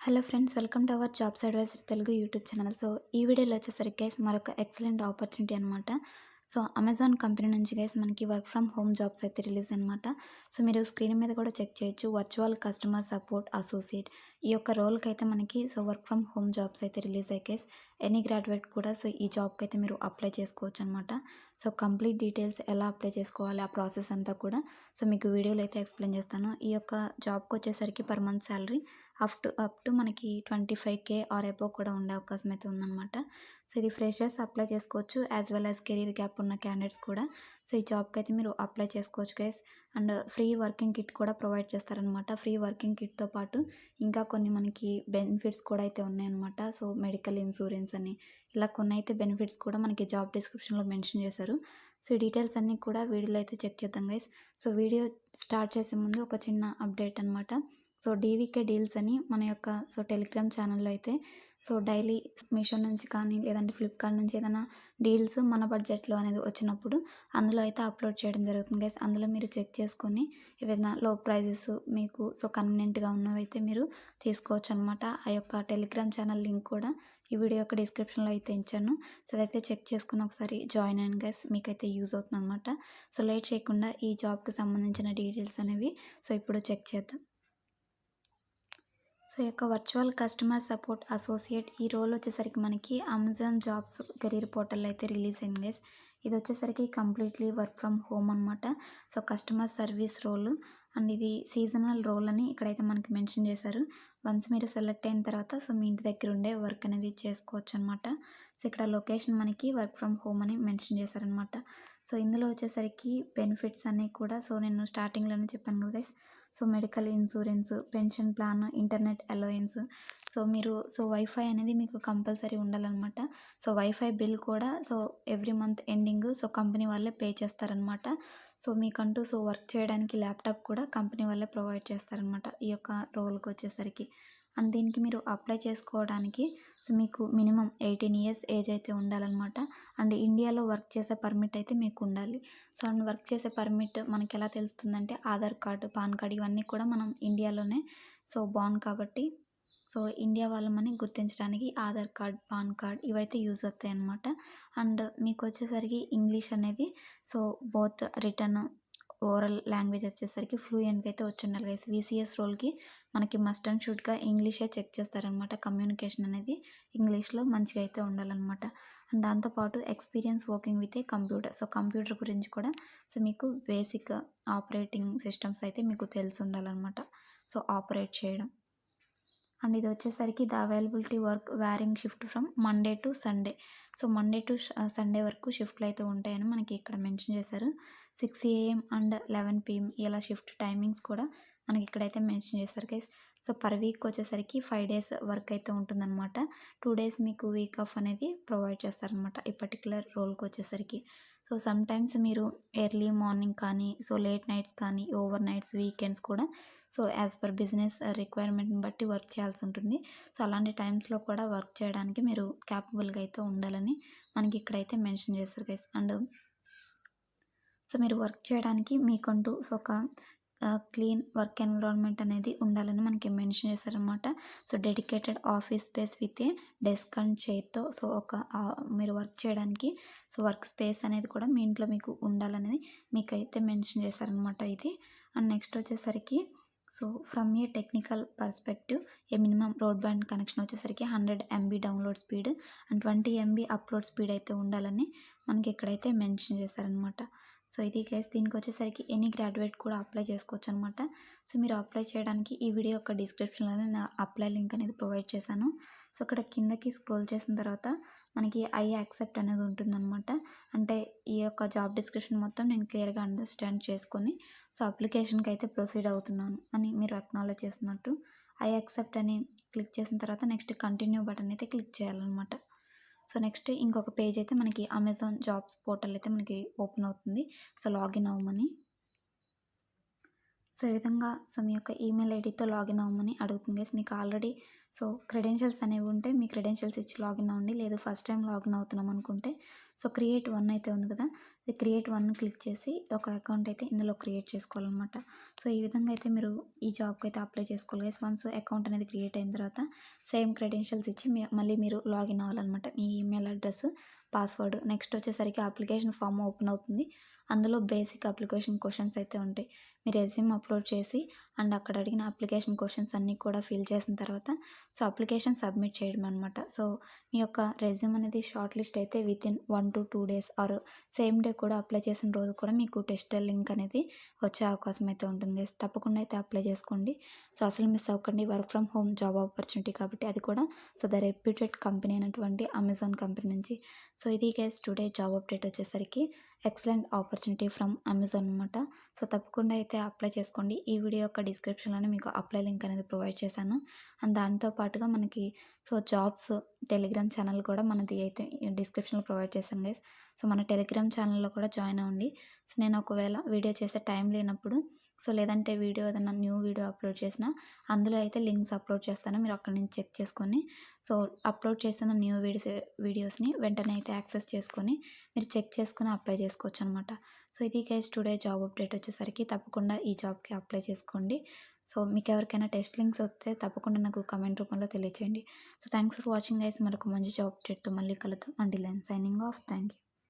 Hello friends, welcome to our jobs advisor Telugu YouTube channel. So ఈ వీడియోలో వచ్చేసరికి guys మరొక ఎక్సలెంట్ ఆపర్చునిటీ అనమాట. సో అమెజాన్ కంపెనీ నుంచి గైస్ మనకి వర్క్ ఫ్రమ్ హోమ్ జాబ్స్ అయితే రిలీజ్ అనమాట. సో మీరు స్క్రీన్ మీద కూడా చెక్ చేయొచ్చు, వర్చువల్ కస్టమర్ సపోర్ట్ అసోసియేట్. ఈ యొక్క రోల్కి అయితే మనకి వర్క్ ఫ్రమ్ హోమ్ జాబ్స్ అయితే రిలీజ్ అయ్యి గైస్ ఎనీ గ్రాడ్యుయేట్ కూడా ఈ జాబ్కి అయితే మీరు అప్లై చేసుకోవచ్చు అనమాట. సో కంప్లీట్ డీటెయిల్స్ ఎలా అప్లై చేసుకోవాలి, ఆ ప్రాసెస్ అంతా కూడా మీకు వీడియోలో అయితే ఎక్స్ప్లెయిన్ చేస్తాను. ఈ యొక్క జాబ్కి వచ్చేసరికి per month salary up to మనకి 25K ఆర్ అబోవ్ కూడా ఉండే అవకాశం అయితే ఉందన్నమాట. సో ఇది ఫ్రెషర్స్ అప్లై చేసుకోవచ్చు, as well as career gap ఉన్న క్యాండిడేట్స్ కూడా ఈ జాబ్కి అయితే మీరు అప్లై చేసుకోవచ్చు guys. And free working kit కూడా ప్రొవైడ్ చేస్తారనమాట. ఫ్రీ వర్కింగ్ కిట్తో పాటు ఇంకా కొన్ని మనకి బెనిఫిట్స్ కూడా అయితే ఉన్నాయన్నమాట. సో మెడికల్ ఇన్సూరెన్స్ అని ఇలా కొన్ని అయితే బెనిఫిట్స్ కూడా మనకి జాబ్ డిస్క్రిప్షన్లో మెన్షన్ చేశారు. సో ఈ డీటెయిల్స్ అన్నీ కూడా వీడియోలో అయితే చెక్ చేద్దాం గైస్. సో వీడియో స్టార్ట్ చేసే ముందు ఒక చిన్న అప్డేట్ అనమాట. సో డీవీకే డీల్స్ అని మన యొక్క టెలిగ్రామ్ ఛానల్లో అయితే డైలీ మీషో నుంచి కానీ లేదంటే ఫ్లిప్కార్ట్ నుంచి ఏదైనా డీల్స్ మన బడ్జెట్లో అనేది వచ్చినప్పుడు అందులో అయితే అప్లోడ్ చేయడం జరుగుతుంది గైస్. అందులో మీరు చెక్ చేసుకొని ఏదైనా లో ప్రైజెస్ మీకు కన్వీనియంట్గా ఉన్నవైతే మీరు తీసుకోవచ్చు అనమాట. ఆ యొక్క టెలిగ్రామ్ ఛానల్ లింక్ కూడా ఈ వీడియో యొక్క డిస్క్రిప్షన్లో అయితే ఇచ్చాను. సో అదైతే చెక్ చేసుకుని ఒకసారి జాయిన్ అయ్యాను గైస్, మీకైతే యూజ్ అవుతుంది అనమాట. సో లేట్ చేయకుండా ఈ జాబ్కి సంబంధించిన డీటెయిల్స్ అనేవి ఇప్పుడు చెక్ చేద్దాం. సో ఈ యొక్క వర్చువల్ కస్టమర్ సపోర్ట్ అసోసియేట్ ఈ రోల్ వచ్చేసరికి మనకి అమెజాన్ జాబ్స్ కెరీర్ పోర్టల్లో అయితే రిలీజ్ అయింది గైస్. ఇది వచ్చేసరికి కంప్లీట్లీ వర్క్ ఫ్రమ్ హోమ్ అనమాట. So customer service role and ఇది సీజనల్ రోల్ అని ఇక్కడైతే మనకి మెన్షన్ చేశారు. వన్స్ మీరు సెలెక్ట్ అయిన తర్వాత మీ ఇంటి దగ్గర ఉండే వర్క్ అనేది చేసుకోవచ్చు అనమాట. సో ఇక్కడ లొకేషన్ మనకి వర్క్ ఫ్రమ్ హోమ్ అని మెన్షన్ చేశారనమాట. సో ఇందులో వచ్చేసరికి బెనిఫిట్స్ అన్నీ కూడా నేను స్టార్టింగ్లోనే చెప్పాను కదా guys. So medical insurance, pension plan, internet allowance, మీరు వైఫై అనేది మీకు కంపల్సరీ ఉండాలన్నమాట. సో వైఫై బిల్ కూడా ఎవ్రీ మంత్ ఎండింగ్ కంపెనీ వాళ్ళే పే చేస్తారనమాట. మీకంటూ వర్క్ చేయడానికి ల్యాప్టాప్ కూడా కంపెనీ వాళ్ళే ప్రొవైడ్ చేస్తారనమాట ఈ యొక్క రోల్కి వచ్చేసరికి. అండ్ దీనికి మీరు అప్లై చేసుకోవడానికి మీకు మినిమం 18 ఇయర్స్ ఏజ్ అయితే ఉండాలన్నమాట. అండ్ ఇండియాలో వర్క్ చేసే పర్మిట్ అయితే మీకు ఉండాలి. అండ్ వర్క్ చేసే పర్మిట్ మనకి ఎలా తెలుస్తుందంటే ఆధార్ కార్డు, పాన్ కార్డు ఇవన్నీ కూడా మనం ఇండియాలోనే బాండ్ కాబట్టి ఇండియా వాళ్ళమని గుర్తించడానికి ఆధార్ కార్డ్, పాన్ కార్డ్ ఇవైతే యూజ్ అవుతాయి అన్నమాట. అండ్ మీకు వచ్చేసరికి ఇంగ్లీష్ అనేది బోత్ రిటర్న్, ఓరల్ లాంగ్వేజ్ వచ్చేసరికి ఫ్లూయెంట్గా అయితే వచ్చి ఉండాలి గైస్. వీసీఎస్ రోల్కి మనకి మస్ట్ అండ్ షుడ్గా ఇంగ్లీషే చెక్ చేస్తారనమాట. కమ్యూనికేషన్ అనేది ఇంగ్లీష్లో మంచిగా అయితే ఉండాలన్నమాట. అండ్ దాంతోపాటు experience working with a computer. Computer గురించి కూడా మీకు బేసిక్ ఆపరేటింగ్ సిస్టమ్స్ అయితే మీకు తెలిసి ఉండాలన్నమాట. ఆపరేట్ చేయడం. అండ్ ఇది వచ్చేసరికి the availability work varying shift from Monday to Sunday. Monday to Sunday వరకు షిఫ్ట్లు అయితే ఉంటాయని మనకి ఇక్కడ మెన్షన్ చేశారు. 6 AM అండ్ 11 PM ఇలా షిఫ్ట్ టైమింగ్స్ కూడా మనకి ఇక్కడైతే మెన్షన్ చేశారు గైస్. పర్ వీక్ వచ్చేసరికి 5 days వర్క్ అయితే ఉంటుందన్నమాట. 2 days మీకు వీక్ ఆఫ్ అనేది ప్రొవైడ్ చేస్తారనమాట ఈ పర్టికులర్ రోల్కి వచ్చేసరికి. సమ్ టైమ్స్ మీరు ఎర్లీ మార్నింగ్ కానీ లేట్ నైట్స్ కానీ ఓవర్ నైట్స్, వీకెండ్స్ కూడా యాజ్ పర్ బిజినెస్ రిక్వైర్మెంట్ని బట్టి వర్క్ చేయాల్సి ఉంటుంది. అలాంటి టైమ్స్లో కూడా వర్క్ చేయడానికి మీరు క్యాపబుల్గా అయితే ఉండాలని మనకి ఇక్కడైతే మెన్షన్ చేస్తారు గైస్. అండ్ మీరు వర్క్ చేయడానికి మీకంటూ ఒక క్లీన్ వర్క్ ఎన్విరాన్మెంట్ అనేది ఉండాలని మనకి మెన్షన్ చేశారనమాట. Dedicated office space with a desk and చైర్తో మీరు వర్క్ చేయడానికి వర్క్ స్పేస్ అనేది కూడా మీ ఇంట్లో మీకు ఉండాలనేది మీకైతే మెన్షన్ చేశారనమాట ఇది. అండ్ నెక్స్ట్ వచ్చేసరికి from a technical perspective A minimum broadband connection వచ్చేసరికి 100 MB download speed and 20 MB upload speed అయితే ఉండాలని మనకి ఇక్కడైతే మెన్షన్ చేశారనమాట. ఇది గైస్, దీనికి వచ్చేసరికి ఎనీ గ్రాడ్యుయేట్ కూడా అప్లై చేసుకోవచ్చు అనమాట. మీరు అప్లై చేయడానికి ఈ వీడియో యొక్క డిస్క్రిప్షన్లోనే నా అప్లై లింక్ అనేది ప్రొవైడ్ చేశాను. ఇక్కడ కిందకి స్క్రోల్ చేసిన తర్వాత మనకి ఐ యాక్సెప్ట్ అనేది ఉంటుందన్నమాట. అంటే ఈ యొక్క జాబ్ డిస్క్రిప్షన్ మొత్తం నేను క్లియర్గా అండర్స్టాండ్ చేసుకొని అప్లికేషన్కి అయితే ప్రొసీడ్ అవుతున్నాను అని మీరు అక్నాలెడ్జ్ చేస్తున్నట్టు ఐ యాక్సెప్ట్ అని క్లిక్ చేసిన తర్వాత నెక్స్ట్ కంటిన్యూ బటన్ అయితే క్లిక్ చేయాలన్నమాట. నెక్స్ట్ ఇంకొక పేజ్ అయితే మనకి అమెజాన్ జాబ్స్ పోర్టల్ అయితే మనకి ఓపెన్ అవుతుంది. లాగిన్ అవ్వమని ఈ విధంగా మీ యొక్క ఈమెయిల్ ఐడితో లాగిన్ అవ్వమని అడుగుతుంది. మీకు ఆల్రెడీ క్రెడెన్షియల్స్ అనేవి ఉంటే మీ క్రెడెన్షియల్స్ ఇచ్చి లాగిన్ అవ్వండి. లేదు ఫస్ట్ టైం లాగిన్ అవుతున్నాం అనుకుంటే సో, క్రియేట్ వన్ అయితే ఉంది కదా! ఈ క్రియేట్ వన్ క్లిక్ చేసి ఒక అకౌంట్ అయితే ఇందులో క్రియేట్ చేసుకోవాలనమాట. సో, ఈ విధంగా అయితే మీరు ఈ జాబ్‌కైతే అప్లై చేసుకోవాలి గైస్. వన్స్ అకౌంట్ అనేది క్రియేట్ అయిన తర్వాత సేమ్ క్రెడెన్షియల్స్ ఇచ్చి మళ్ళీ మీరు లాగిన్ అవ్వాలనమాట. మీ ఈమెయిల్ అడ్రెస్, పాస్వర్డ్. నెక్స్ట్ వచ్చేసరికి అప్లికేషన్ ఫామ్ ఓపెన్ అవుతుంది. అందులో బేసిక్ అప్లికేషన్ క్వెషన్స్ అయితే ఉంటాయి. మీ రెజ్యూమ్ అప్లోడ్ చేసి అండ్ అక్కడ అడిగిన అప్లికేషన్ క్వెషన్స్ అన్నీ కూడా ఫిల్ చేసిన తర్వాత సో, అప్లికేషన్ సబ్మిట్ చేయడం అనమాట. సో, మీ యొక్క రెజ్యూమ్ అనేది షార్ట్ లిస్ట్ అయితే within 1-2 days or same day కూడా అప్లై చేసిన రోజు కూడా మీకు టెస్ట్ లింక్ అనేది వచ్చే అవకాశం అయితే ఉంటుంది గైస్. తప్పకుండా అయితే అప్లై చేసుకోండి. సో, అసలు మిస్ అవ్వకండి. Work from home job opportunity కాబట్టి అది కూడా సో, ద రెప్యూటెడ్ కంపెనీ అయినటువంటి అమెజాన్ కంపెనీ నుంచి. సో, ఇది గైస్ టుడే జాబ్ అప్డేట్ వచ్చేసరికి ఎక్సలెంట్ ఆపర్చునిటీ ఫ్రమ్ అమెజాన్ అనమాట. సో, తప్పకుండా అయితే అప్లై చేసుకోండి. ఈ వీడియో యొక్క డిస్క్రిప్షన్‌లోనే మీకు అప్లై లింక్ అనేది ప్రొవైడ్ చేశాను. అండ్ దాంతో పాటుగా మనకి సో, జాబ్స్ టెలిగ్రామ్ ఛానల్ కూడా మనది అయితే డిస్క్రిప్షన్‌లో ప్రొవైడ్ చేశాను గైస్. సో, మన టెలిగ్రామ్ ఛానల్‌లో కూడా జాయిన్ అవ్వండి. సో, నేను ఒకవేళ వీడియో చేసే టైం లేనప్పుడు సో, లేదంటే వీడియో ఏదైనా న్యూ వీడియో అప్లోడ్ చేసినా అందులో అయితే లింక్స్ అప్లోడ్ చేస్తాను. మీరు అక్కడి నుంచి చెక్ చేసుకొని సో, అప్లోడ్ చేసిన న్యూ వీడియోస్‌ని వెంటనే అయితే యాక్సెస్ చేసుకొని మీరు చెక్ చేసుకొని అప్లై చేసుకోవచ్చనమాట. సో, ఇది గైస్ టుడే జాబ్ అప్డేట్ వచ్చేసరికి తప్పకుండా ఈ జాబ్‌కి అప్లై చేసుకోండి. సో, మీకెవరికైనా టెస్ట్ లింక్స్ వస్తే తప్పకుండా నాకు కామెంట్ రూపంలో తెలియచేయండి. So, thanks for watching guys. మరొక మంచి జాబ్ అప్డేట్‌తో మళ్ళీ కలుద్దాం. Until then signing off. Thank you.